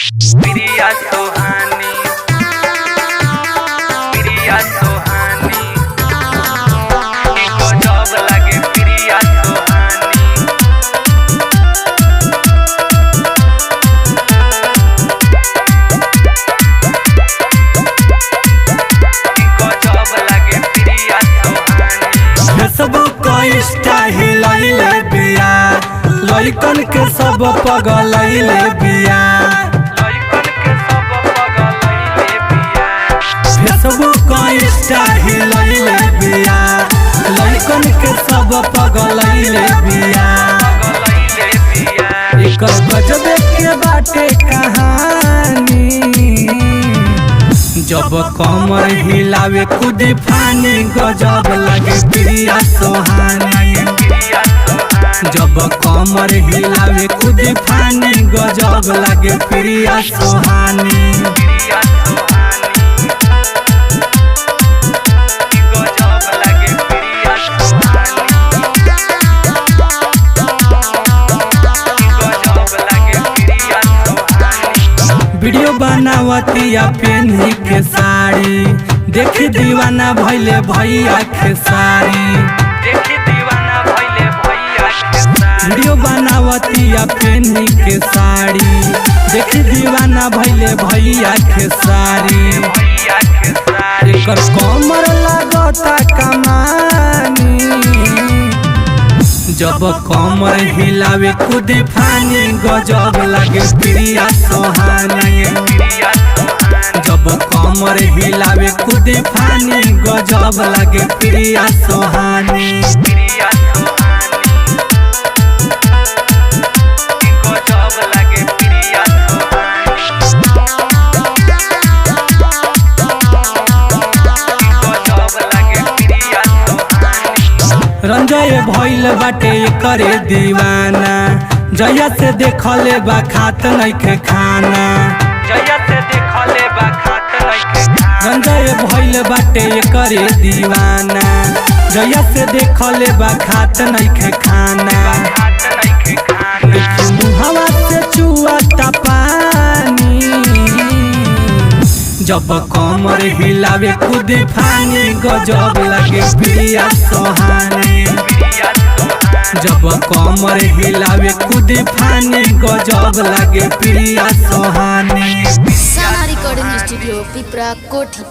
प्रिया सुहानी, प्रिया सुहानी, एको जब लागे प्रिया सुहानी। एको जब लागे प्रिया सुहानी। फेसबुक स्टाइल लइले बिया, लइकन के सब पगलइले बिया। फेसबुक स्टाइल लइले बिया, लइकन के सब पगलइले बिया। एकर गजब के बाटे कहानी, जब कमर हिलावे खुद फानी गजब लगे प्रिया सुहानी। जब कमर हिलावे खुद फानी गजब लगे प्रिया सुहानी। वीडियो बनावतिया पेन्ही के साड़ी, देखी दीवाना भइले भैया के साड़ी। वीडियो बनावतिया पेन्ही के साड़ी, देखी दीवाना भइले भैया के साड़ी। एकर कमर लागता कमानी, जब कमर हिलावे खुद फानी गजब लगे प्रिया सुहानी। जब कमर हिलावे खुद फानी गजब लगे प्रिया सुहानी। रंजय भइल बाटे करे दीवाना, जया से देखले बा खात नइखे खाना। रंजय भइल बाटे करे दीवाना, जया से देखले बा खात नइखे खाना। मुहवा से चुआता पानी, जब कमर हिलावे खुद फानी गजब लगे प्रिया सुहानी। जब कमर हिलावे खुद फानी गजब लगे प्रिया सुहानी। साना रिकॉर्डिंग स्टूडियो पिपरा कोठी।